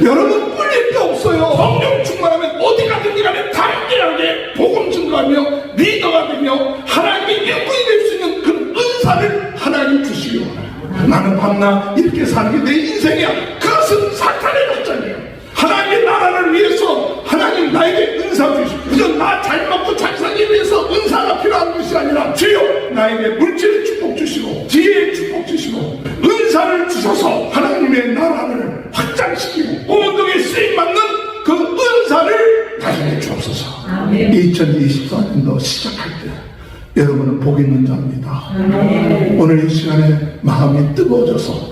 여러분 꿀릴 게 없어요. 성령 충만하면 어디 가든지 간에 담대하게 복음 증거하며 리더가 되며 하나님의 일꾼이 될 수 있는 그런 은사를 하나님 주시오. 나는 밤낮 이렇게 사는 게 내 인생이야. 그것은 사탄의 작전이야. 하나님의 나라를 위해서 하나님 나에게 은사 주시오. 그저 나 잘 먹고 잘 살기 위해서 은사가 필요한 것이 아니라 주여 나에게 물질의 축복 주시고 지혜의 축복 주시고 은사를 주셔서 하나님의 나라를 확장시키고 온동에 쓰임받는 그 은사를 다시게 주옵소서. 2024년도 시작할 때 여러분은 복 있는 자입니다. 오늘 이 시간에 마음이 뜨거워져서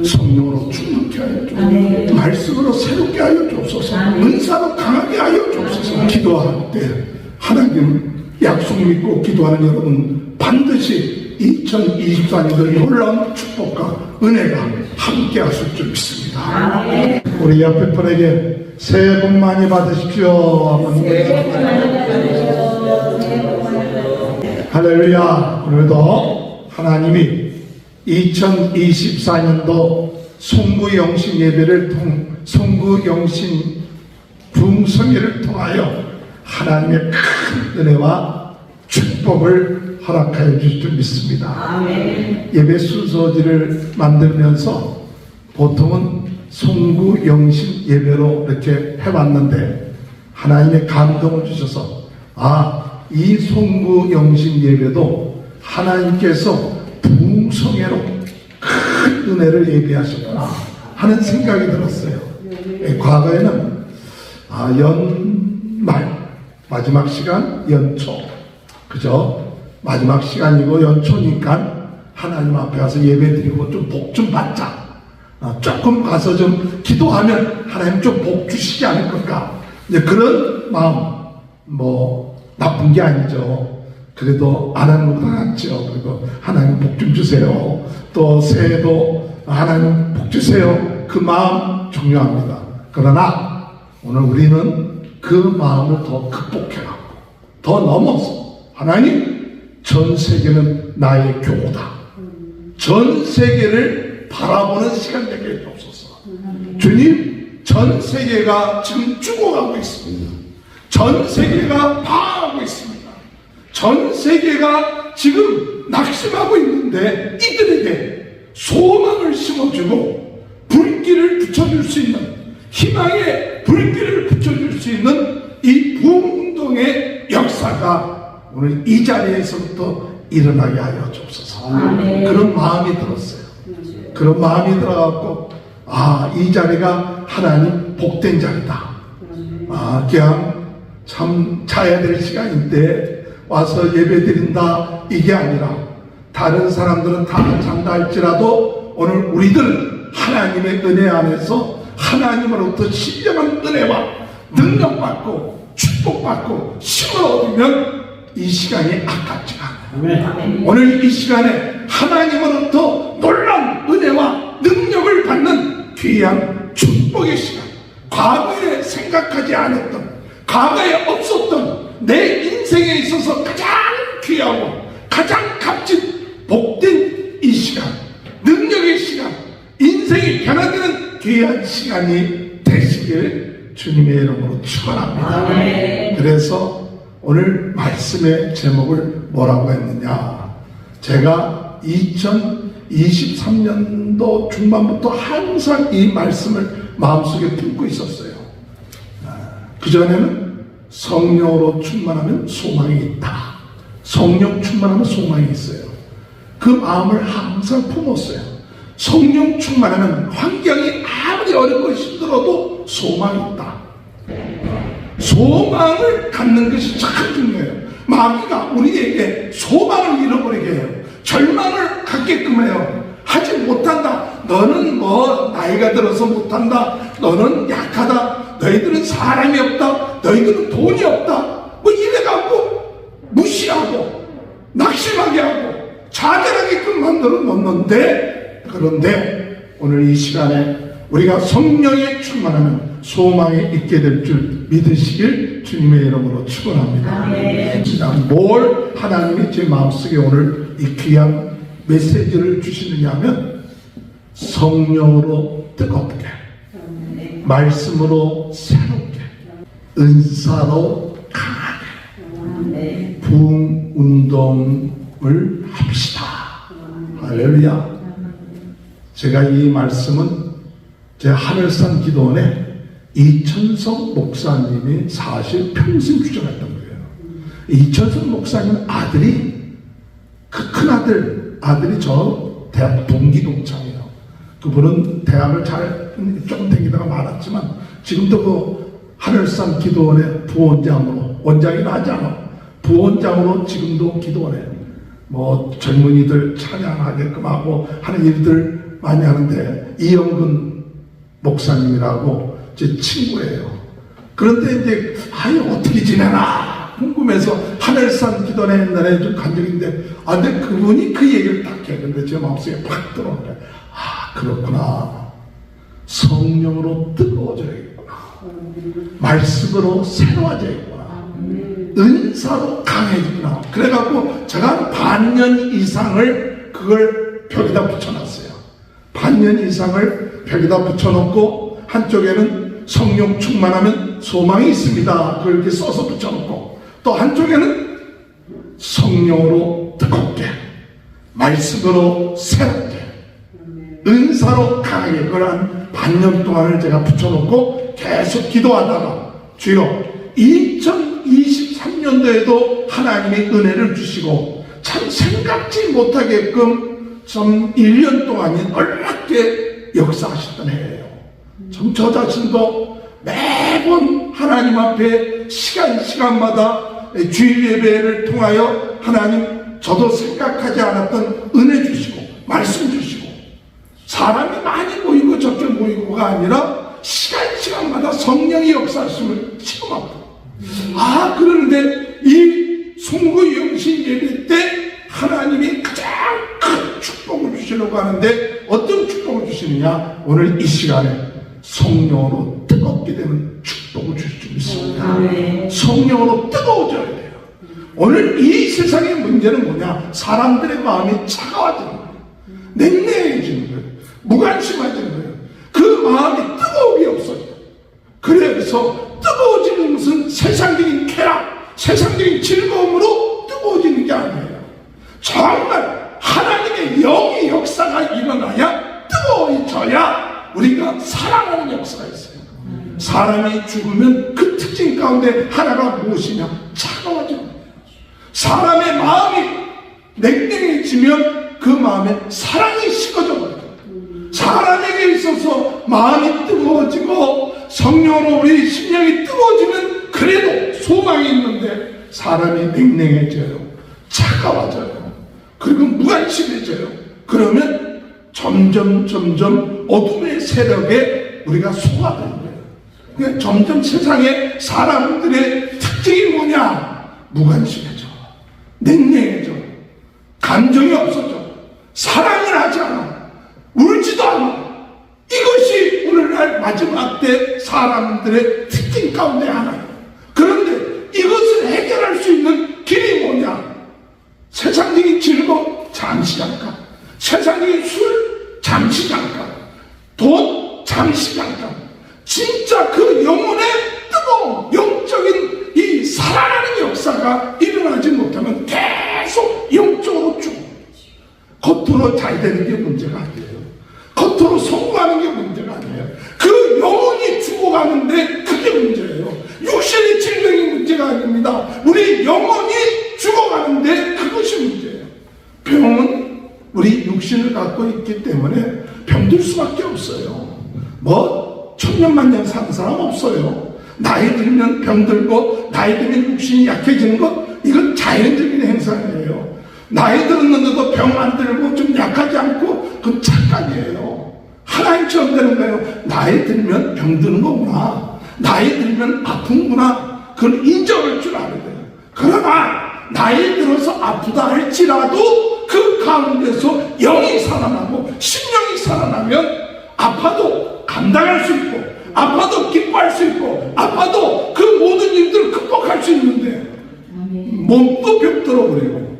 성령으로 충만케 하여 주옵소서. 말씀으로 새롭게 하여 주옵소서. 은사로 강하게 하여 주옵소서. 기도할 때 하나님 약속 믿고 기도하는 여러분 반드시 2024년도 놀라운 축복과 은혜가 함께 하실 줄 믿습니다. 우리 옆에 분에게 새해 복 많이 받으십시오. 할렐루야. 오늘도 하나님이 2024년도 송구영신 예배를 송구영신 부흥성회를 통하여 하나님의 큰 은혜와 축복을 허락하여 주실 줄 믿습니다. 아멘. 예배 순서지를 만들면서 보통은 송구영신 예배로 이렇게 해왔는데 하나님의 감동을 주셔서 이 송구영신 예배도 하나님께서 부흥성회로 큰 은혜를 예비하셨구나 하는 생각이 들었어요. 과거에는 연말 마지막 시간 연초 그죠? 마지막 시간이고 연초니까 하나님 앞에 가서 예배드리고 좀 복 좀 받자. 조금 가서 좀 기도하면 하나님 좀 복 주시지 않을 건가. 이제 그런 마음 나쁜 게 아니죠. 그래도 안 하는 것보다 낫죠. 그리고 하나님 복 좀 주세요. 또 새해도 하나님 복 주세요. 그 마음 중요합니다. 그러나 오늘 우리는 그 마음을 더 극복해가고 더 넘어서 하나님 전 세계는 나의 교우다. 전 세계를 바라보는 시간 되게 해주옵소서. 주님 전 세계가 지금 죽어가고 있습니다. 전 세계가 파하고 있습니다. 전 세계가 지금 낙심하고 있는데 이들에게 소망을 심어주고 불길을 붙여줄 수 있는 희망의 불길을 붙여줄 수 있는 이 부흥운동의 역사가 오늘 이 자리에서부터 일어나게 하여 주옵소서. 그런 마음이 들었어요. 그런 마음이 들어갖고 이 자리가 하나님 복된 자리다. 그냥 참 자야 될 시간인데 와서 예배드린다 이게 아니라 다른 사람들은 다 잔다할지라도 오늘 우리들 하나님의 은혜 안에서 하나님으로부터 신령한 은혜와 능력받고 축복받고 힘을 얻으면 이 시간이 아깝지가 않아요. 오늘 이 시간에 하나님으로부터 놀라운 은혜와 능력을 받는 귀한 축복의 시간, 과거에 생각하지 않았던, 과거에 없었던 내 인생에 있어서 가장 귀하고 가장 값진 복된 이 시간, 능력의 시간, 인생이 변화되는 귀한 시간이 되시길 주님의 이름으로 축원합니다. 그래서 오늘 말씀의 제목을 뭐라고 했느냐, 제가 2023년도 중반부터 항상 이 말씀을 마음속에 품고 있었어요. 그전에는 성령으로 충만하면 소망이 있다. 성령 충만하면 소망이 있어요. 그 마음을 항상 품었어요. 성령 충만하면 환경이 아무리 어렵고 힘들어도 소망이 있다. 소망을 갖는 것이 참 중요해요. 마귀가 우리에게 소망을 잃어버리게 해요. 절망을 갖게끔 해요. 하지 못한다. 너는 나이가 들어서 못한다. 너는 약하다. 너희들은 사람이 없다. 너희들은 돈이 없다. 이래갖고 무시하고 낙심하게 하고 좌절하게끔 만들어 놓는데, 그런데 오늘 이 시간에 우리가 성령에 충만하면 소망에 있게 될 줄 믿으시길 주님의 이름으로 축원합니다. 뭘 하나님이 제 마음속에 오늘 이 귀한 메시지를 주시느냐 하면 성령으로 뜨겁게 말씀으로 새롭게, 은사로 강하게 부흥 운동을 합시다. 할렐루야. 제가 이 말씀은 제 하늘산 기도원에 이천성 목사님이 사실 평생 주장했던 거예요. 이천성 목사님 아들이, 그 큰 아들이 저 대학 동기 동창이에요. 그분은 대학을 조금 다니다가 말았지만 지금도 그 하늘산 기도원의 부원장으로, 원장이 나지 않아, 부원장으로 지금도 기도원에 뭐 젊은이들 찬양하게끔 하고 하는 일들 많이 하는데, 이영근 목사님이라고 제 친구예요. 그런데 이제 어떻게 지내나 궁금해서 하늘산 기도원에 옛날에 좀 간 적이 있는데, 근데 그분이 그 얘기를 딱 해. 근데 제 마음속에 팍 들어오는 거예요. 그렇구나. 성령으로 뜨거워져야겠구나. 말씀으로 새로워져야겠구나. 은사로 강해지구나. 그래갖고 제가 반년 이상을 그걸 벽에다 붙여놨어요. 반년 이상을 벽에다 붙여놓고, 한쪽에는 성령 충만하면 소망이 있습니다. 그걸 이렇게 써서 붙여놓고, 또 한쪽에는 성령으로 뜨겁게, 말씀으로 새롭게, 은사로 강하게, 그걸 한 반년 동안을 제가 붙여놓고 계속 기도하다가, 주여 2023년도에도 하나님이 은혜를 주시고 참 생각지 못하게끔 좀 1년 동안이 놀랍게 역사하셨던 해예요. 참 저 자신도 매번 하나님 앞에 시간마다 주일 예배를 통하여 하나님, 저도 생각하지 않았던 은혜 주시고 말씀 주시고, 사람이 많이 모이고 적게 모이고가 아니라 시간마다 성령의 역사하심을 체험하고, 그런데 이 송구 영신 예배 때 하나님이 가장 큰 축복을 주시려고 하는데, 어떤 축복을 주시느냐, 오늘 이 시간에 성령으로 뜨겁게 되는 축복을 주실 줄 믿습니다. 성령으로 뜨거워져야 돼요. 오늘 이 세상의 문제는 뭐냐, 사람들의 마음이 차가워지는 거예요. 냉랭해지는 거예요. 무관심해지는 거예요. 그 마음이 뜨거움이 없어져요. 그래서 뜨거워지는 것은 세상적인 쾌락, 세상적인 즐거움으로 뜨거워지는 게 아니에요. 정말 하나님의 영의 역사가 일어나야, 뜨거워져야 우리가 사랑하는 역사가 있어요. 사람이 죽으면 그 특징 가운데 하나가 무엇이냐, 차가워지는 거예요. 사람의 마음이 냉랭해지면 그 마음에 사랑이 식어져 버려요. 사람에게 있어서 마음이 뜨거워지고 성령으로 우리 심령이 뜨거워지면 그래도 소망이 있는데, 사람이 냉랭해져요. 차가워져요. 그리고 무관심해져요. 그러면 점점 어둠의 세력에 우리가 속아드는 거예요. 그러니까 점점 세상의 사람들의 특징이 뭐냐, 무관심해져, 냉랭해져, 감정이 없어져, 사랑을 하지 않아, 울지도 않아. 이것이 오늘날 마지막 때 사람들의 특징 가운데 하나예요. 그런데 이것을 해결할 수 있는 길이 뭐냐, 세상적인 즐거움 잠시 잠깐, 세상적인 술 잠시 잠깐, 돈 잠시 잠깐, 진짜 그 영혼의 뜨거운 영적인 이 살아나는 역사가 일어나지 못하면 계속 영적으로 죽어. 겉으로 잘 되는 게 문제가 아니에요. 겉으로 성공하는 게 문제가 아니에요. 그 영혼이 죽어가는데 그게 문제예요. 육신의 질병이 문제가 아닙니다. 우리 영혼이 죽어가는데 그것이 문제예요. 병은 우리 육신을 갖고 있기 때문에 병들 수밖에 없어요. 뭐 천년만년 사는 사람 없어요. 나이 들면 병들고, 나이 들면 육신이 약해지는 것, 이건 자연적인 현상이에요. 나이 들었는데도 병 안 들고 좀 약하지 않고, 그건 착각이에요. 하나님처럼 되는 거예요. 나이 들면 병드는 거구나, 나이 들면 아픈구나, 그걸 인정할 줄 알아야 돼요. 그러나 나이 들어서 아프다 할지라도 그 가운데서 영이 살아나고 심령이 살아나면, 아파도 감당할 수 있고, 아파도 기뻐할 수 있고, 아파도 그 모든 일들을 극복할 수 있는데, 몸도 병들어버리고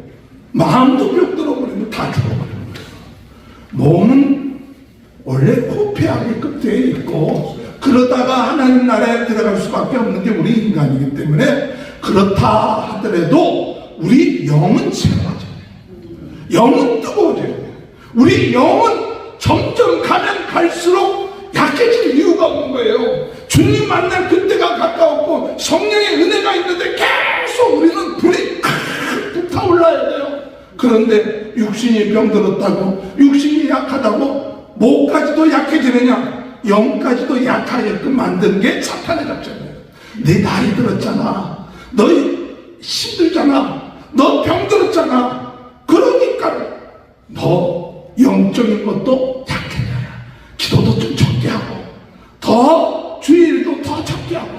마음도 병들어버리고 다 죽어버리는 거예요. 몸은 원래 코폐하게 끝에 있고, 그러다가 하나님 나라에 들어갈 수밖에 없는 게 우리 인간이기 때문에 그렇다 하더라도 우리 영은 새로워져야 돼요. 영은 뜨거워져야 돼요. 우리 영은 점점 가면 갈수록 약해질 이유가 없는 거예요. 주님 만날 그때가 가까웠고 성령의 은혜가 있는데 계속 우리는 불이 불타올라야 돼요. 그런데 육신이 병들었다고, 육신이 약하다고 뭐까지도 약해지느냐? 영까지도 약하게끔 만드는 게 사탄의 작전이에요. 내 나이 들었잖아, 너 힘들잖아, 너 병들었잖아, 그러니까 너 영적인 것도 약해져야 기도도 좀 적게 하고 더 주일도 더 적게 하고,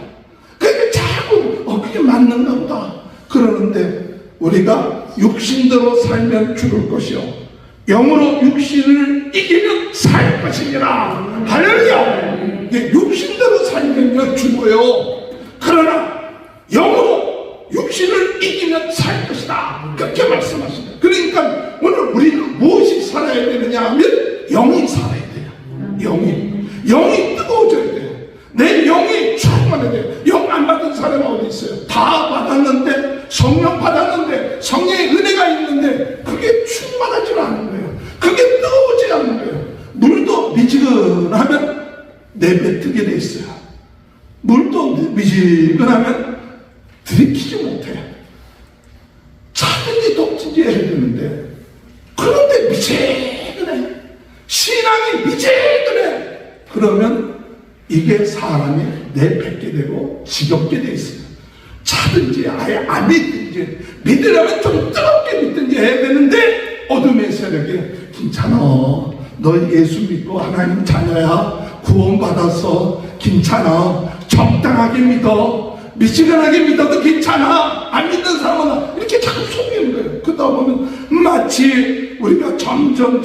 그러니까 자꾸 그게 맞는가 보다 그러는데, 우리가 육신대로 살면 죽을 것이요 영으로 육신을 이기면 살 것이니라. 할렐루야. 육신대로 살면요 죽어요. 그러나 영으로 육신을 이기면 살 것이다, 그렇게 말씀하십니다. 그러니까 오늘 우리는 무엇이 살아야 되느냐 하면 영이 살아야 돼요. 영이 뜨거워져야 돼요. 내 영이 충만해야 돼요. 영 안 받은 사람은 어디 있어요? 다 받았는데, 성령 받았는데, 성령의 은혜가 있는데 그게 충만하지 않은 거예요. 그게 뜨거워지지 않는 거예요. 물도 미지근하면 내뱉게 돼 있어요. 물도 미지근하면 들이키지 못해. 차든지 독든지 해야 되는데, 그런데 미지근해. 신앙이 미지근해. 그러면 이게 사람이 내뱉게 되고 지겹게 돼 있어요. 차든지 아예 안 믿든지, 믿으려면 좀 뜨겁게 믿든지 해야 되는데, 어둠의 세력이 괜찮아, 너 예수 믿고 하나님 자녀야, 구원받아서 괜찮아, 적당하게 믿어, 미지근하게 믿어도 괜찮아, 안 믿는 사람은 이렇게 자꾸 속이는 거예요. 그러다 보면 마치 우리가 점점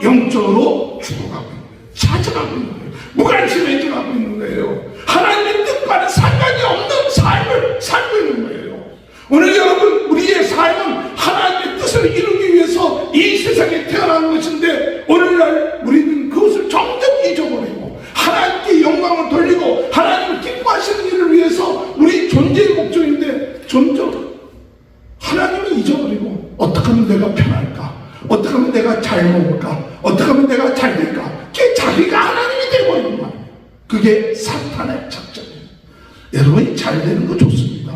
영적으로 죽어가고 있는 거예요. 찾아가고 있는 거예요. 무관심해져가고 있는 거예요. 하나님의 뜻과는 상관이 없는 삶을 살고 있는 거예요. 오늘 여러분, 우리의 삶은 하나님의 뜻을 이루기 위해서 이 세상에 태어난 것인데, 오늘날 우리는 그것을 점점 잊어버리고 하나님께 영광을 돌리고 하나님을 기뻐하시는 일을 위해서 우리 존재의 목적인데 점점 하나님을 잊어버리고, 어떻게 하면 내가 편할까, 어떻게 하면 내가 잘 먹을까, 어떻게 하면 내가 잘 될까, 그게 자기가 하나님이 되어버리는 거예요. 그게 사탄의 작전이에요. 여러분이 잘 되는 거 좋습니다.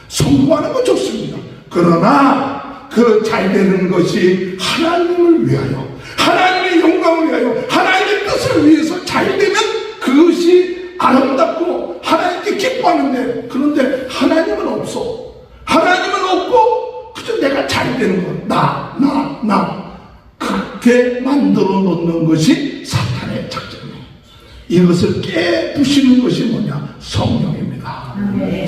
성공하는 거 좋습니다. 그러나 그 잘 되는 것이 하나님을 위하여, 하나님의 영광을 위하여, 하나님의 뜻을 위해서 잘 되면 그것이 아름답고 하나님께 기뻐하는데, 그런데 하나님은 없어. 하나님은 없고 그저 내가 잘 되는 것, 나 그렇게 만들어 놓는 것이 사탄의 작전이에요. 이것을 깨부시는 것이 뭐냐? 성령입니다.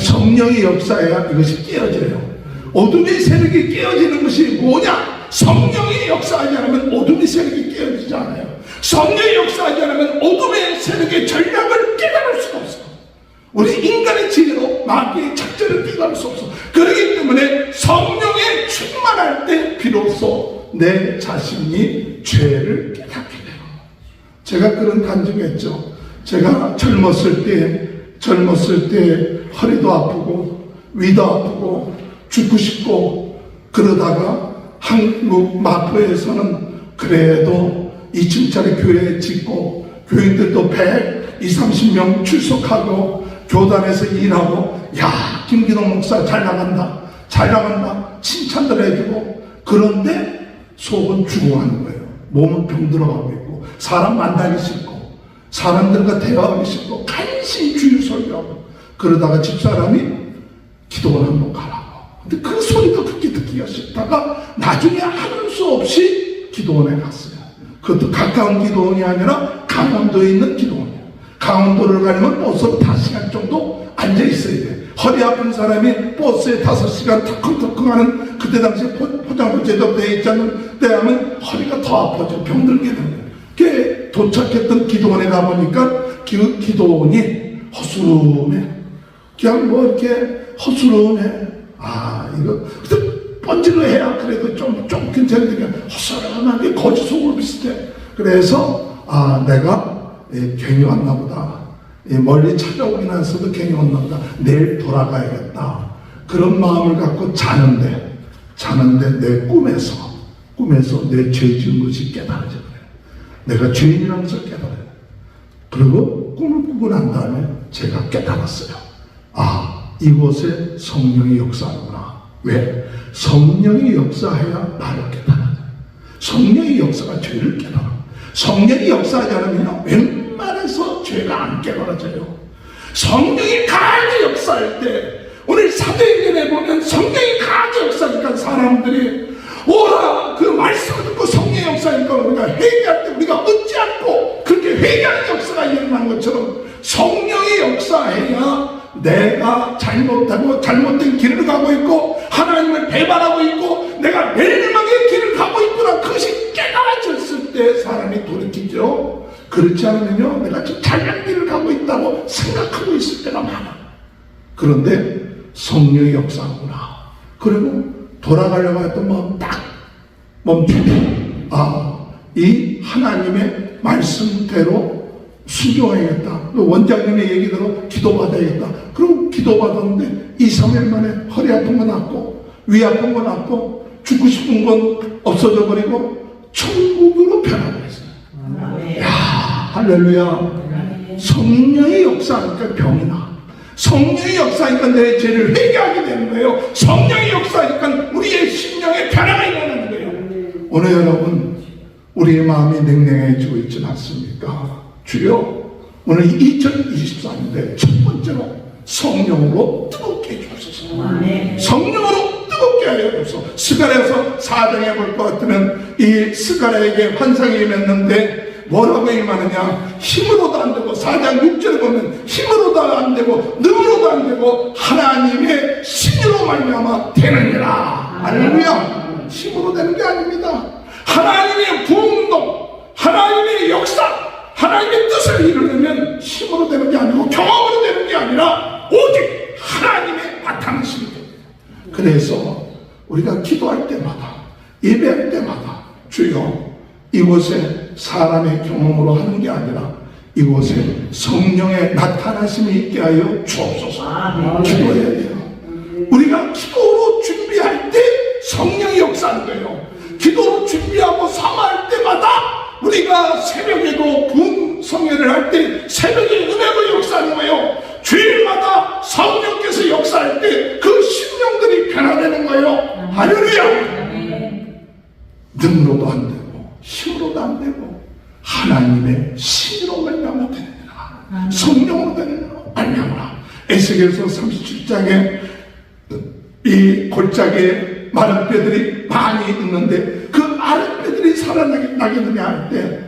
성령의 역사야 이것이 깨어져요. 어둠의 세력이 깨어지는 것이 뭐냐? 성령이 역사하지 않으면 어둠의 세력이 깨어지지 않아요. 성령이 역사하지 않으면 어둠의 세력의 전략을 깨달을 수가 없어. 우리 인간의 지혜로 마귀의 작전을 깨달을 수 없어. 그렇기 때문에 성령에 충만할 때 비로소 내 자신이 죄를 깨닫게 돼요. 제가 그런 간증을 했죠. 제가 젊었을 때 허리도 아프고 위도 아프고 죽고 싶고 그러다가 한국 마포에서는 그래도 2층짜리 교회 짓고 교인들도 120-30명 출석하고 교단에서 일하고, 야, 김기동 목사 잘 나간다 칭찬들 해주고, 그런데 속은 죽어가는 거예요. 몸은 병들어가고 있고, 사람 만나기 싫고, 사람들과 대화하기 싫고, 간신히 주일 설교하고, 그러다가 집사람이 기도를 한번 가라고. 근데 그 소리도 그렇게 듣기가 싫다가 나중에 하는 수 없이 기도원에 갔어요. 그것도 가까운 기도원이 아니라 강원도에 있는 기도원이에요. 강원도를 가려면 버스로 5시간 정도 앉아있어야 돼. 허리 아픈 사람이 버스에 5시간 턱컹턱컹 하는, 그때 당시에 포장도 제조되어 있지 않은 때 하면 허리가 더 아파져. 병들게 되는 거예요. 도착했던 기도원에 가보니까 그 기도원이 허술해. 그냥 뭐 이렇게 허술해. 이거 번지로 해야 그래도 좀 괜찮은데 그냥 허술하게 거지 속을 비슷해. 그래서 내가 괜히 왔나 보다. 멀리 찾아오긴 하면서도 괜히 온다. 내일 돌아가야겠다. 그런 마음을 갖고 자는데 내 꿈에서 내 죄 지은 것이 깨달아져 그래요. 내가 죄인이라면서 깨달아요. 그리고 꿈을 꾸고 난 다음에 제가 깨달았어요. 아, 이곳에 성령이 역사하구나. 왜? 성령이 역사해야 나를 깨달아요. 성령의 역사가 죄를 깨달아. 성령이 역사하지 않으면 웬만해서 죄가 안 깨달아져요. 성령이 강하게 역사할 때, 오늘 사도행전에 보면 성령이 강하게 역사하니까 사람들이 오라 그 말씀을 듣고 성령의 역사니까 우리가 회개할 때 우리가 얻지 않고 그렇게 회개하는 역사가 일어난 것처럼 성령이 역사해야 내가 잘못하고 잘못된 길을 가고 있고 하나님을 배반하고 있고 내가 멸망의 길을 가고 있구나, 그것이 깨달아졌을 때 사람이 돌이키죠. 그렇지 않으면요, 내가 지금 잘난 길을 가고 있다고 생각하고 있을 때가 많아. 그런데 성령의 역사구나. 그리고 돌아가려고 했던 마음 딱 멈추고, 아, 이 하나님의 말씀대로 순종해야겠다. 원장님의 얘기대로 기도받아야겠다. 그럼 기도받았는데 2, 3일 만에 허리 아픈 거 낫고 위 아픈 거 낫고 죽고 싶은 건 없어져 버리고 천국으로 변하고 있어요. 야, 할렐루야. 성령의 역사하니까 병이 나. 성령의 역사하니까 내 죄를 회개하게 되는 거예요. 성령의 역사하니까 우리의 심령에 변화가 일어나는 거예요. 오늘 여러분, 우리의 마음이 냉랭해지고 있지 않습니까? 주여, 오늘 2024년에 첫 번째로 성령으로 뜨겁게 해주소서. 성령으로 뜨겁게 하여 주소서. 스가랴서 4장에 볼 것 같으면 이 스가랴에게 환상이 임했는데 뭐라고 임하느냐? 힘으로도 안 되고, 4장 6절에 보면 힘으로도 안 되고 능으로도 안 되고 하나님의 신으로 말미암아 되느니라. 할렐루야. 힘으로 되는 게 아닙니다. 하나님의 부흥동, 하나님의 역사, 하나님의 뜻을 이루려면 힘으로 되는 게 아니고 경험으로 되는 게 아니라 오직 하나님의 나타나심이 됩니다. 그래서 우리가 기도할 때마다, 예배할 때마다 주여, 이곳에 사람의 경험으로 하는 게 아니라 이곳에 성령의 나타나심이 있게 하여 주옵소서. 기도해야 돼요. 우리가 기도로 준비할 때 성령이 역사하는 거예요. 기도로 준비하고 사모할 때마다 우리가 새벽에도 성회를 할 때 새벽에 은혜로 역사하는 거예요. 주일마다 성령께서 역사할 때 그 심령들이 변화되는 거예요. 할렐루야. 능으로도 안 되고 힘으로도 안 되고 하나님의 신으로 말미암아 되느니라. 성령으로 되느니라. 말미암아. 에스겔서 37장에 이 골짜기에 마른 뼈들이 많이 있는데 그 마른 뼈들이 살아나게 되냐 할 때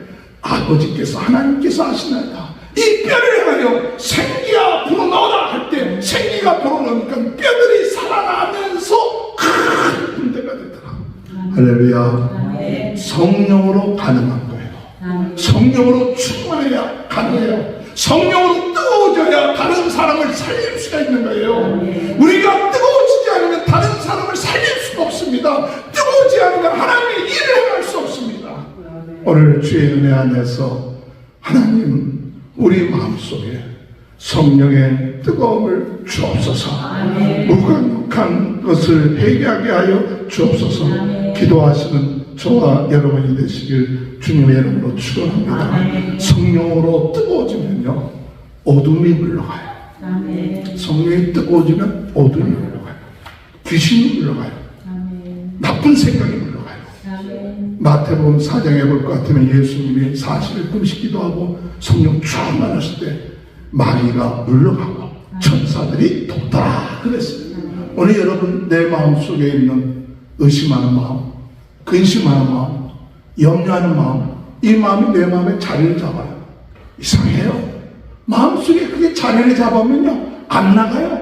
아버지께서, 하나님께서 하시나이다. 이 뼈를 향하여 생기가 불어넣어라 할 때 생기가 불어넣으니까 뼈들이 살아나면서 큰 군대가 되더라. 할렐루야. 성령으로 가능한 거예요. 성령으로 충만해야 가능해요. 성령으로 뜨거워져야 다른 사람을 살릴 수가 있는 거예요. 우리가 뜨거워지지 않으면 다른 사람을 살릴 수가 없습니다. 뜨거워지지 않으면 하나님의 일을 행할 수 없습니다. 오늘 주의 은혜 안에서 하나님, 우리 마음속에 성령의 뜨거움을 주옵소서. 무감육한 것을 회개하게 하여 주옵소서. 기도하시는 저와 여러분이 되시길 주님의 이름으로 축원합니다. 성령으로 뜨거워지면요, 어둠이 물러가요. 성령이 뜨거워지면 어둠이 물러가요. 귀신이 물러가요. 나쁜 생각이 물러가요. 마태복음 4장에 볼 것 같으면 예수님이 40일 금식 기도하고 성령 충만하실 때 마귀가 물러가고 천사들이 돕더라 그랬어요. 오늘 여러분, 내 마음속에 있는 의심하는 마음, 근심하는 마음, 염려하는 마음, 이 마음이 내 마음에 자리를 잡아요. 이상해요. 마음속에 그게 자리를 잡으면요, 안 나가요.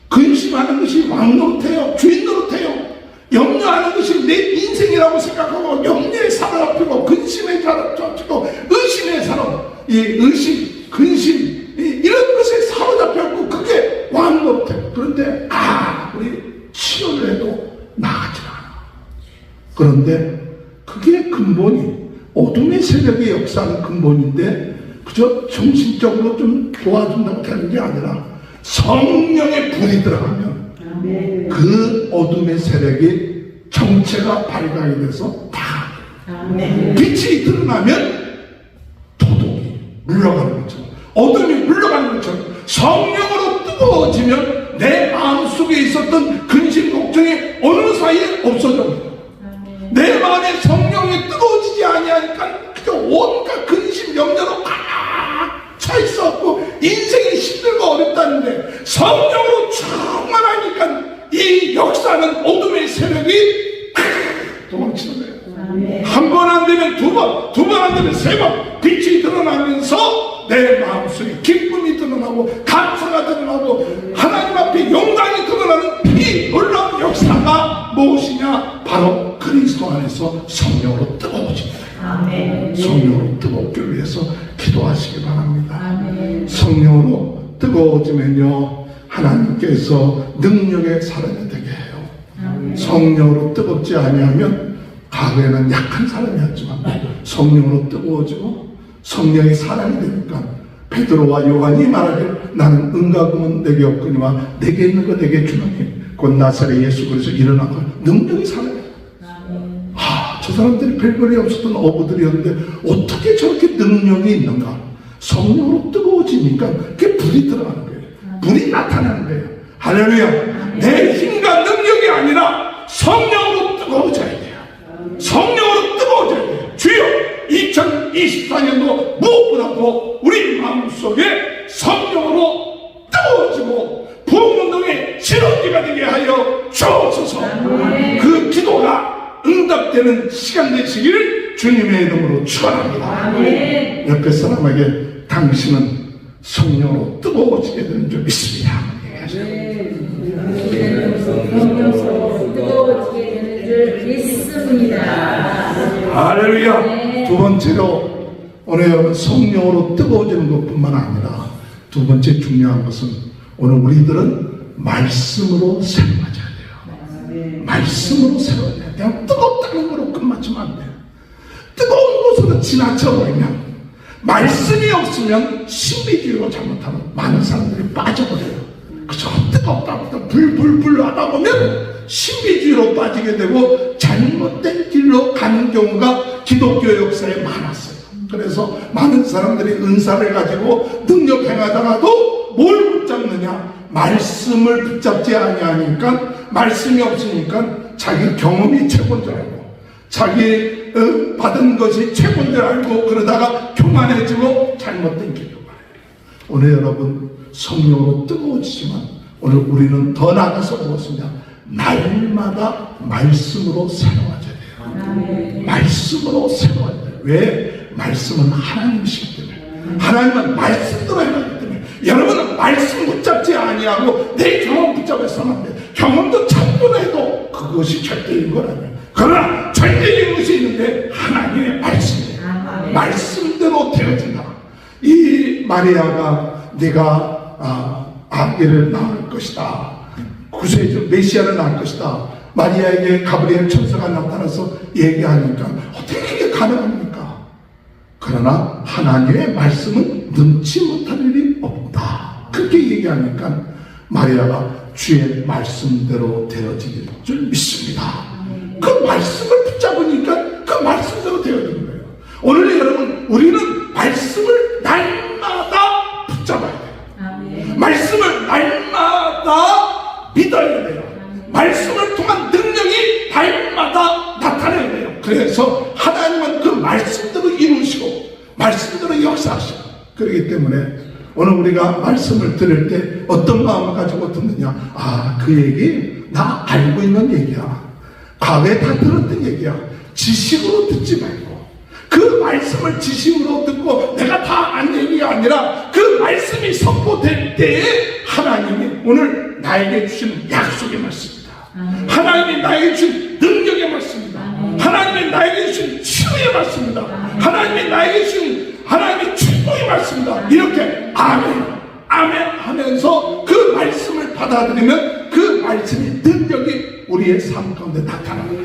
근심하는 것이 왕 노릇해요. 주인 노릇해요. 염려하는 것이 내 인생이라고 생각하고 염려에 사로잡히고 근심에 사로잡히고 의심에 이 의심, 근심 이런 것에 사로잡혀갖고 그게 왕 노릇해요. 그런데 우리 치료를 해도 나가지 않아. 그런데 그게 근본이, 어둠의 세력의 역사는 근본인데 그저 정신적으로 좀 도와준다고 되는 게 아니라 성령의 불이 들어가면 그 어둠의 세력이 정체가 발각이 돼서 다 빛이 드러나면 도둑이 물러가는 것처럼 어둠이 물러가는 것처럼 성령으로 뜨거워지면 내 마음속에 있었던 근심 걱정이 어느 사이에 없어져요. 내 마음에 성령이 뜨거워지지 아니하니까 그저 온갖 근심 염려로 꽉 차 있었고 인생이 힘들고 어렵다는데 성령으로 충만하니까 이 역사는 어둠의 세력이 도망치는 거예요. 한 번 안 되면 두 번, 두 번 안 되면 세 번 빛이 드러나면서 내 마음속에 기쁨이 드러나고 감사가 드러나고 하나님 앞에 영광이 드러나는 이 놀라운 역사가 무엇이냐? 바로 그리스도 안에서 성령으로 뜨거워집니다. 성령으로 뜨겁기 위해서 기도하시기 바랍니다. 성령으로 뜨거워지면요 하나님께서 능력의 사람이 되게 해요. 성령으로 뜨겁지 아니하면 과거에는 약한 사람이었지만 성령으로 뜨거워지고 성령의 사람이 되니까 베드로와 요한이 말하길 나는 은과 금은 내게 없거니와 내게 있는 거 내게 주노니 곧 나사렛 예수 그리스도 일어난 걸 능력의 사람이에요. 저 사람들이 별별이 없었던 어부들이었는데 어떻게 저렇게 능력이 있는가? 성령으로 뜨거워지니까 그게 불이 들어가는 거예요. 불이 나타나는 거예요. 할렐루야. 내 힘과 능력이 아니라 성령으로 뜨거워져야 돼요. 성령으로 뜨거워져야 돼요. 주여 2024년도 무엇보다도 우리 마음속에 성령으로 뜨거워지고 부흥운동의 실험기가 되게 하여 주옵소서. 그 기도가 응답되는 시간 되시기를 주님의 이름으로 축원합니다. 옆에 사람에게 당신은 성령으로 뜨거워지게 되는 줄 믿습니다. 성령으로 뜨거워지게 되는 줄 믿습니다. 할렐루야. 두 번째로 오늘 여러분 성령으로 뜨거워지는 것뿐만 아니라 두 번째 중요한 것은 오늘 우리들은 말씀으로 새로워져야 돼요. 말씀으로 새로워져야 돼요. 그냥 뜨겁다는 거로 끝마치면 안 돼요. 뜨거운 것으로 지나쳐버리면 말씀이 없으면 신비주의로 잘못하면 많은 사람들이 빠져버려요. 그저 뜨겁다부터 불불불 하다 보면 신비주의로 빠지게 되고 잘못된 길로 가는 경우가 기독교 역사에 많았어요. 그래서 많은 사람들이 은사를 가지고 능력 행하다가도 뭘 붙잡느냐? 말씀을 붙잡지 아니하니까 말씀이 없으니까 자기 경험이 최고인 줄 알고 자기 받은 것이 최고인 줄 알고 그러다가 교만해지고 잘못된 길로 가요. 오늘 여러분 성령으로 뜨거워지지만 오늘 우리는 더 나아가서 무엇이냐? 날마다 말씀으로 새로워져야 돼요. 말씀으로 새로워져야 돼요. 왜? 말씀은 하나님이시기 때문에 하나님은 말씀대로 해놨기 때문에 여러분은 말씀 붙잡지 아니하고 내 경험 붙잡아서는 안 돼요. 경험도 참고로 해도 그것이 절대인 거라면 그러나 절대인 것이 있는데 하나님의 말씀이에요. 말씀대로 되어진다. 이 마리아가 네가 아기를 낳을 것이다. 구세주 메시아를 낳을 것이다. 마리아에게 가브리엘 천사가 나타나서 얘기하니까 어떻게 그게 가능합니까? 그러나 하나님의 말씀은 능치 못할 일이 없다. 그렇게 얘기하니까 마리아가 주의 말씀대로 되어지길 줄 믿습니다. 그 말씀을 붙잡으니까 그 말씀대로 되어지는 거예요. 오늘 여러분 우리는 말씀을 날마다 붙잡아야 돼요. 말씀을 날마다 믿어야 돼요. 말씀을 통한 능력이 날마다 나타나야 돼요. 그래서 하나님은 그 말씀대로 이루시고 말씀대로 역사하시고 그렇기 때문에 오늘 우리가 말씀을 들을 때 어떤 마음을 가지고 듣느냐? 그 얘기 나 알고 있는 얘기야. 과거에 다 들었던 얘기야. 지식으로 듣지 말고 그 말씀을 지식으로 듣고 내가 다 아는 얘기가 아니라 그 말씀이 선포될 때에 하나님이 오늘 나에게 주시는 약속의 말씀이다. 하나님이 나에게 주신 능력의 말씀이다. 하나님이 나에게 주신 치유의 말씀이다. 하나님이 나에게 주신 하나님의 축복의 말씀이다. 이렇게 아멘 아멘 하면서 그 말씀을 받아들이면 그 말씀의 능력이 우리의 삶 가운데 나타납니다.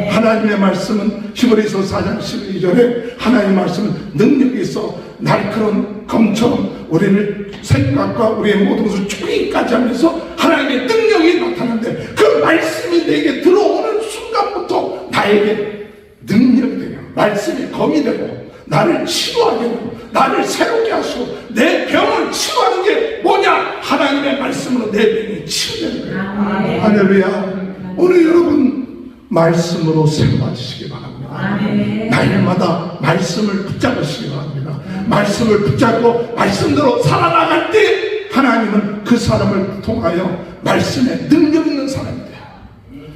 하나님의 말씀은 히브리서 4장 12절에 하나님의 말씀은 능력이 있어 날카로운 검처럼 우리를 생각과 우리의 모든 것을 쪼개기까지 하면서 하나님의 능력이 나타나는데 그 말씀이 내게 들어오는 순간부터 나에게 능력이 되며 말씀이 검이 되고 나를 치유하게 되고 나를 새롭게 하시고 내 병을 치유하는 게 뭐냐? 하나님의 말씀으로 내 병이 치유되는 거예요. 할렐루야. 오늘 여러분 말씀으로 새로워지시기 바랍니다. 날마다 말씀을 붙잡으시기 바랍니다. 말씀을 붙잡고 말씀대로 살아나갈 때 하나님은 그 사람을 통하여 말씀에 능력 있는 사람이 돼요.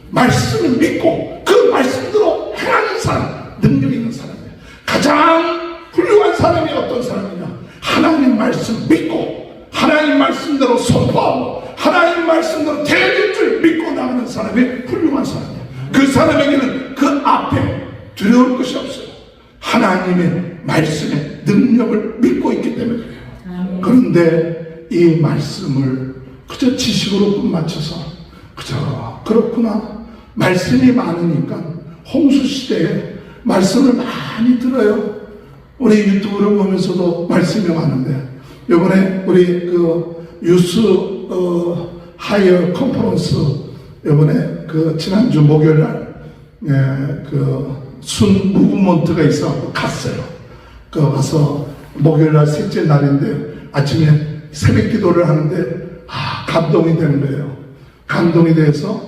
말씀을 믿고 그 말씀대로 행하는 사람, 능력 있는 사람이에요. 가장 훌륭한 사람이 어떤 사람이냐? 하나님 말씀 믿고 하나님 말씀대로 선포하고 하나님 말씀대로 대해줄 줄 믿고 나가는 사람이 훌륭한 사람이에요. 그 사람에게는 그 앞에 두려울 것이 없어요. 하나님의 말씀의 능력을 믿고 있기 때문에 그래요. 그런데 이 말씀을 그저 지식으로 끝마쳐서 그저 그렇구나 말씀이 많으니까 홍수시대에 말씀을 많이 들어요. 우리 유튜브를 보면서도 말씀이 많은데 이번에 우리 그 유스 하이어 컨퍼런스 이번에 그 지난주 목요일날 그 순 무브먼트가 있어서 갔어요. 그 가서 목요일날 셋째 날인데 아침에 새벽 기도를 하는데 감동이 되는 거예요. 감동이 돼서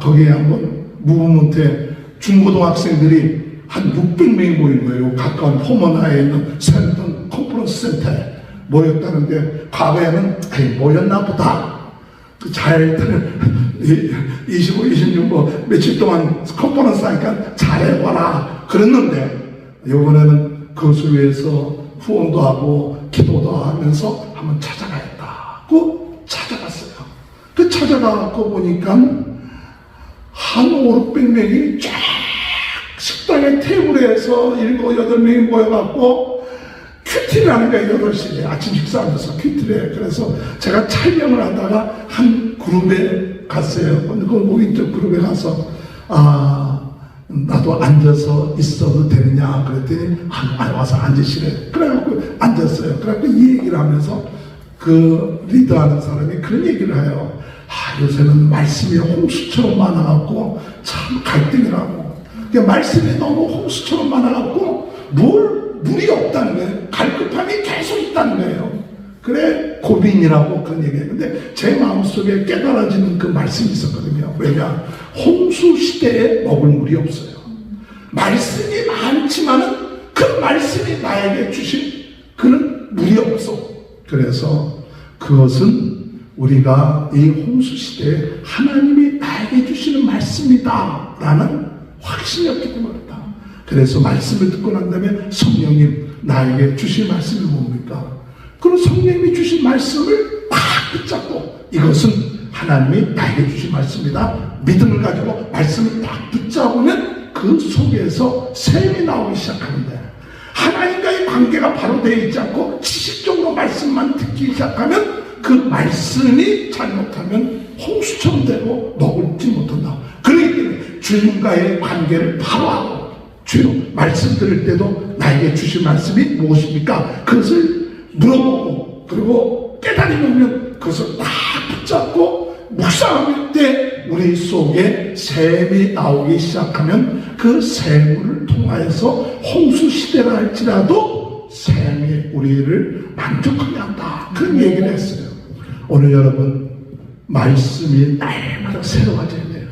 거기에 한번 무브먼트에 중고등학생들이 한 600명이 모인 거예요. 가까운 포머나에 있는 센턴 컨퍼런스 센터에 모였다는데 과거에는 모였나 보다. 잘 25, 26 뭐 며칠 동안 컨퍼런스 하니까 잘해봐라 그랬는데 이번에는 그것을 위해서 후원도 하고 기도도 하면서 한번 찾아가야겠다고 찾아갔어요. 그 찾아가고 보니까 한 5, 600명이 쫙 식당의 테이블에서 7, 8명이 모여갖고 큐티를 하는 거예요. 8시에 아침 식사하면서 큐티를. 그래서 제가 촬영을 하다가 한 그룹에 갔어요. 그 목인적 그룹에 가서 나도 앉아서 있어도 되느냐 그랬더니 와서 앉으시래. 그래갖고 앉았어요. 그래갖고 이 얘기를 하면서 그 리더하는 사람이 그런 얘기를 해요. 요새는 말씀이 홍수처럼 많아갖고 참 갈등이라고. 그러니까 말씀이 너무 홍수처럼 많아갖고 물이 없다는 거예요. 갈급함이 계속 있다는 거예요. 그래 고빈이라고 그런 얘기해요. 근데 제 마음속에 깨달아지는 그 말씀이 있었거든요. 왜냐? 홍수 시대에 먹을 물이 없어요. 말씀이 많지만은 그 말씀이 나에게 주신 그런 물이 없어. 그래서 그것은 우리가 이 홍수 시대에 하나님이 나에게 주시는 말씀이다 라는 확신이 없기 때문에 그렇다. 그래서 말씀을 듣고 난 다음에 성령님 나에게 주신 말씀이 뭡니까? 그럼 성령님이 주신 말씀을 딱 붙잡고 이것은 하나님이 나에게 주신 말씀이다. 믿음을 가지고 말씀을 딱 붙잡으면 그 속에서 샘이 나오기 시작하는데 하나님과의 관계가 바로 되어 있지 않고 지식적으로 말씀만 듣기 시작하면 그 말씀이 잘못하면 홍수처럼 되고 먹을지 못한다. 그렇기 때문에 주님과의 관계를 바로 하고 주여 말씀 들을 때도 나에게 주신 말씀이 무엇입니까? 그것을 물어보고 그리고 깨달음이 오면 그것을 딱 붙잡고 묵상할 때 우리 속에 샘이 나오기 시작하면 그 샘을 통하여서 홍수시대라 할지라도 샘이 우리를 만족하게 한다. 그런 얘기를 했어요. 오늘 여러분 말씀이 날마다 새로워져야 돼요.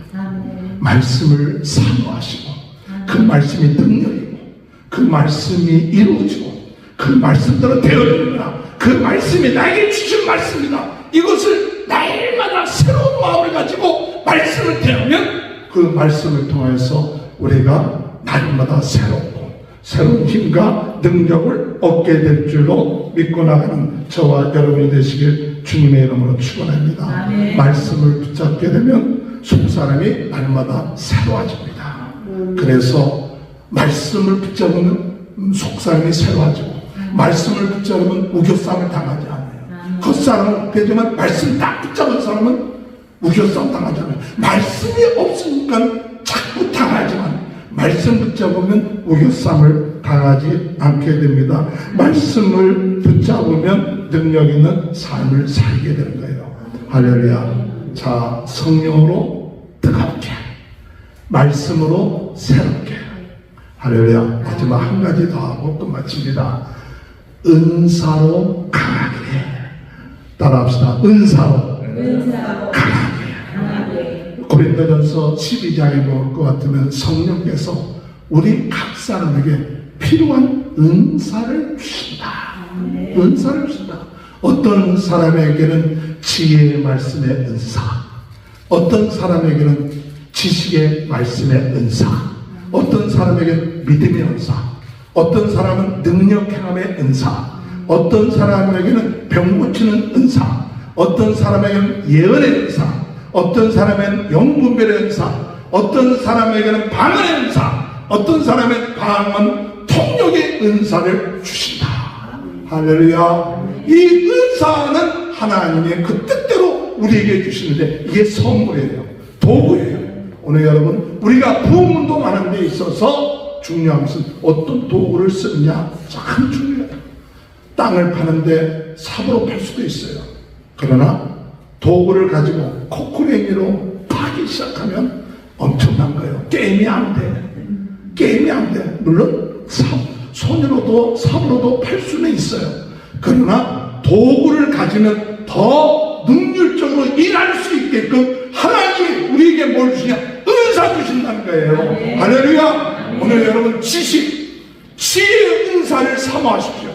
말씀을 사모하시고 그 말씀이 능력이고 그 말씀이 이루어지고 그 말씀대로 되어지는구나. 그 말씀이 나에게 주신 말씀이다. 이것을 날마다 새로운 마음을 가지고 말씀을 대하면 그 말씀을 통해서 우리가 날마다 새로운 힘과 능력을 얻게 될 줄로 믿고 나가는 저와 여러분이 되시길 주님의 이름으로 축원합니다. 말씀을 붙잡게 되면 속사람이 날마다 새로워집니다. 그래서 말씀을 붙잡으면 속사람이 새로워지고 말씀을 붙잡으면 우겨싸움을 당하지 않아요. 겉사람은 되지만 말씀 딱 붙잡은 사람은 우겨싸움 당하지 않아요. 말씀이 없으니까 자꾸 당하지 말씀 붙잡으면 우겨쌈을 당하지 않게 됩니다. 말씀을 붙잡으면 능력 있는 삶을 살게 되는 거예요. 할렐루야. 자, 성령으로 뜨겁게, 말씀으로 새롭게. 할렐루야. 마지막 한 가지 더 하고 끝마칩니다. 은사로 강하게. 따라합시다. 은사로 강하게. 고린도전서 12장에 볼 것 같으면 성령께서 우리 각 사람에게 필요한 은사를 주신다. 은사를 주신다. 어떤 사람에게는 지혜의 말씀의 은사, 어떤 사람에게는 지식의 말씀의 은사, 어떤 사람에게는 믿음의 은사, 어떤 사람은 능력 행함의 은사, 어떤 사람에게는 병 고치는 은사, 어떤 사람에게는 예언의 은사, 어떤 사람에게는 영분별의 은사, 어떤 사람에게는 방언의 은사, 어떤 사람에게는 방언 통역의 은사를 주신다. 할렐루야. 이 은사는 하나님의 그 뜻대로 우리에게 주시는데 이게 선물이에요. 도구예요. 오늘 여러분, 우리가 부흥운동하는 데 있어서 중요한 것은 어떤 도구를 쓰느냐 참 중요해요. 땅을 파는데 삽으로 팔 수도 있어요. 그러나 도구를 가지고 코쿠레이로 파기 시작하면 엄청난 거예요. 게임이 안 돼. 게임이 안 돼. 물론 손으로도 삽으로도 팔 수는 있어요. 그러나 도구를 가지면 더 능률적으로 일할 수 있게끔 하나님이 우리에게 뭘 주시냐? 은사 주신다는 거예요. 할렐루야. 오늘 여러분 지혜의 은사를 사모하십시오.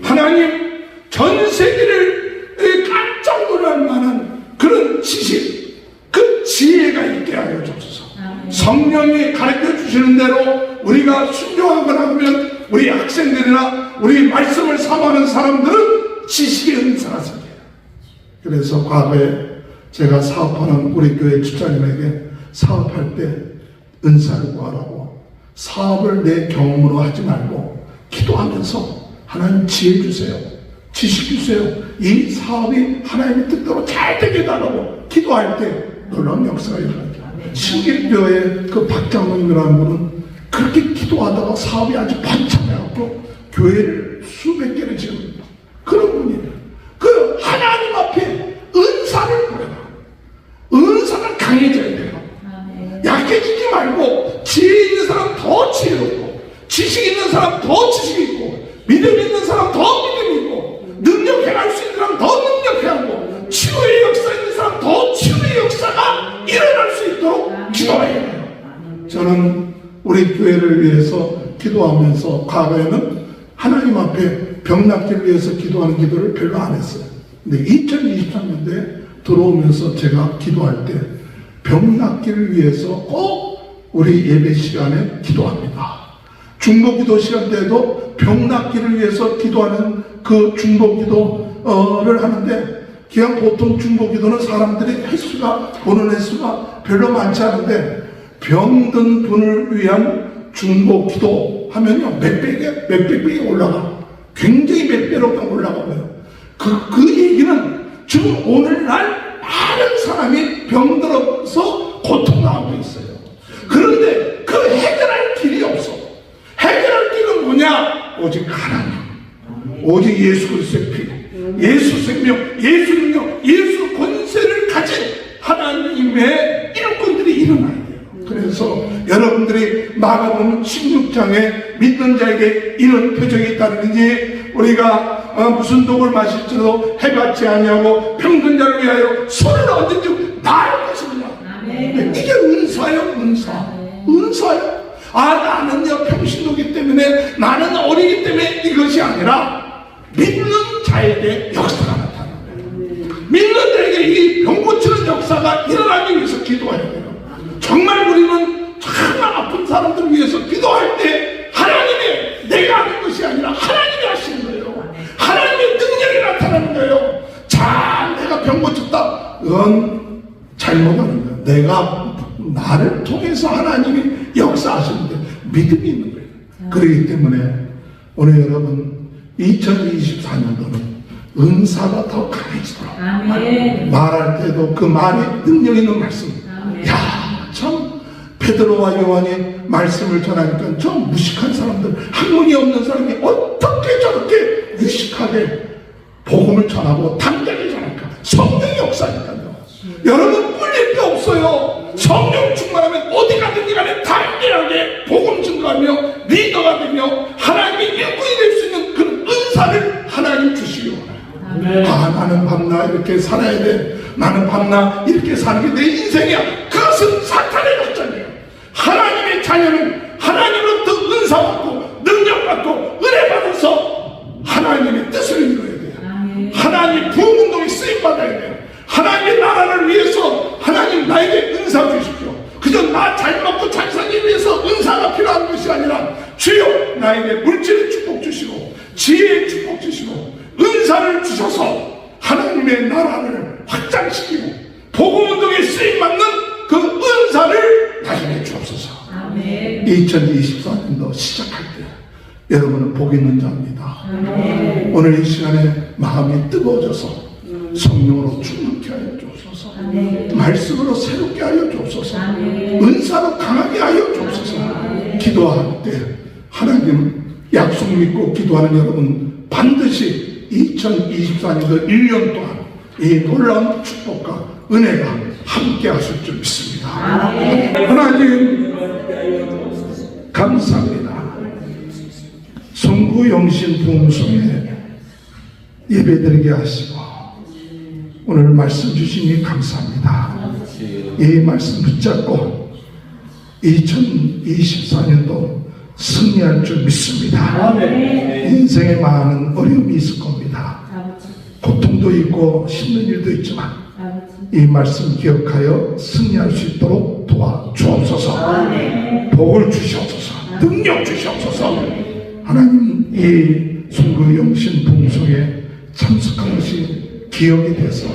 하나님 전 세계를 깜짝 놀랄 만한 그런 지식, 그 지혜가 있게 하여 주소서. 성령이 가르쳐 주시는 대로 우리가 순종하거나 하면 우리 학생들이나 우리 말씀을 사모하는 사람들은 지식의 은사가 생겨요. 그래서 과거에 제가 사업하는 우리 교회 집사님에게 사업할 때 은사를 구하라고, 사업을 내 경험으로 하지 말고 기도하면서 하나님 지혜 주세요, 지식 주세요, 이 사업이 하나님의 뜻대로 잘 되게 해달라고 기도할 때 놀라운 역사가 일어나죠. 신길교회 그 박장로님이라는 분은 그렇게 기도하다가 사업이 아주 번창해갖고 교회를 수백 개를 지은 그런 분이에요. 그 하나님 앞에 은사를 구해라. 은사가 강해져야 돼요. 약해지지 말고 지혜 있는 사람 더 지혜롭고, 지식 있는 사람 더 지식 있고, 믿음 있는 사람 더 믿음 있고, 능력 행할 수 있는 사람 더 능력 행하고, 치유의 역사 있는 사람 더 치유의 역사가 일어날 수 있도록 기도해야 돼요. 저는 우리 교회를 위해서 기도하면서 과거에는 하나님 앞에 병 낫기를 위해서 기도하는 기도를 별로 안 했어요. 근데 2023년도에 들어오면서 제가 기도할 때 병 낫기를 위해서 꼭 우리 예배 시간에 기도합니다. 중보기도 시간 때도 병 낫기를 위해서 기도하는 그 중보기도를 하는데, 그냥 보통 중보기도는 사람들이 보는 횟수가 별로 많지 않은데, 병든 분을 위한 중보기도 하면요 몇백 배가 올라가. 굉장히 몇 배로 올라가고요. 그 얘기는 지금 오늘날 많은 사람이 병들어서 고통당하고 있어요. 그런데 그 해결할 길이 없어. 해결할 길은 뭐냐? 오직 하나님, 오직 예수 그리스도의 피, 예수 생명, 예수 능력, 예수 권세를 가진 하나님의 일꾼들이 일어나야 돼요. 그래서 여러분들이 마가복음 16장에 믿는 자에게 이런 표적이 있다든지, 우리가 무슨 독을 마실지라도 해받지 아니하고 병든 자를 위하여 손을 얻은즉 나을 것입니다. 이게 은사예요. 은사예요. 나는요 평신도기 때문에, 나는 어리기 때문에 이것이 아니라 믿는 자에게 역사가 나타나는 거예요. 믿는 자에게 이 병 고치는 역사가 일어나기 위해서 기도해야 돼요. 정말 우리는 정말 아픈 사람들을 위해서 기도할 때 하나님의 내가 하는 것이 아니라 하나님이 하시는 거예요. 하나님의 능력이 나타나는 거예요. 자, 내가 병 고쳤다. 그건 잘못하는 거예요. 내가 나를 통해서 하나님이 역사하시는데 믿음이 있는 거예요. 그렇기 때문에 오늘 여러분 2024년도는 은사가 더 강해지도록, 말할 때도 그 말에 능력 있는 말씀. 야, 참 베드로와 요한이 말씀을 전하니까 저 무식한 사람들, 학문이 없는 사람이 어떻게 저렇게 무식하게 복음을 전하고 담대하게 전할까? 성령의 역사니까요. 여러분 꿀릴 게 없어요. 성령 충만하면 어디 가든지 간에 담대하게 복음 증거하며 리더가 되며 하나님의 일꾼이 될 수 있는 그런 은사를 하나님 주시기 원해요. 나는 밤낮 이렇게 살아야 돼. 나는 밤낮 이렇게 사는 게 내 인생이야. 그것은 사탄의 작전이에요. 하나님의 자녀는 하나님으로부터 은사 받고 능력 받고 은혜 받아서 하나님의 뜻을 이루어야 돼요. 하나님 부흥운동에 쓰임 받아야 돼요. 하나님의 나라를 위해서 하나님 나에게 은사 주십시오. 그저 나 잘 먹고 잘 살기 위해서 은사가 필요한 것이 아니라 주여 나에게 물질의 축복 주시고 지혜의 축복 주시고 은사를 주셔서 하나님의 나라를 확장시키고 복음운동에 쓰임받는 그 은사를 나중에 주옵소서. 2024년도 시작할 때 여러분은 복 있는 자입니다. 오늘 이 시간에 마음이 뜨거워져서 성령으로 충만케 하여 주옵소서. 말씀으로 새롭게 하여 주옵소서. 은사로 강하게 하여 주옵소서. 기도할 때 하나님 약속 믿고 기도하는 여러분 반드시 2024년도 1년 동안 이 놀라운 축복과 은혜가 함께 하실 줄 믿습니다. 하나님 감사합니다. 성구영신 부흥성에 예배드리게 하시고 오늘 말씀 주시니 감사합니다. 이 말씀 붙잡고 2024년도 승리할 줄 믿습니다. 인생에 많은 어려움이 있을 겁니다. 고통도 있고 힘든 일도 있지만 이 말씀 기억하여 승리할 수 있도록 도와주옵소서. 복을 주시옵소서. 능력 주시옵소서. 하나님 이 송구영신 부흥성에 참석한 것이 기억이 돼서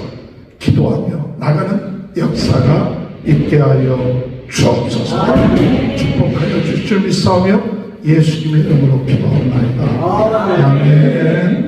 기도하며 나가는 역사가 있게 하여 주옵소서. 축복하여 주실 줄 믿사오며 예수님의 이름으로 기도하옵나이다. 아멘.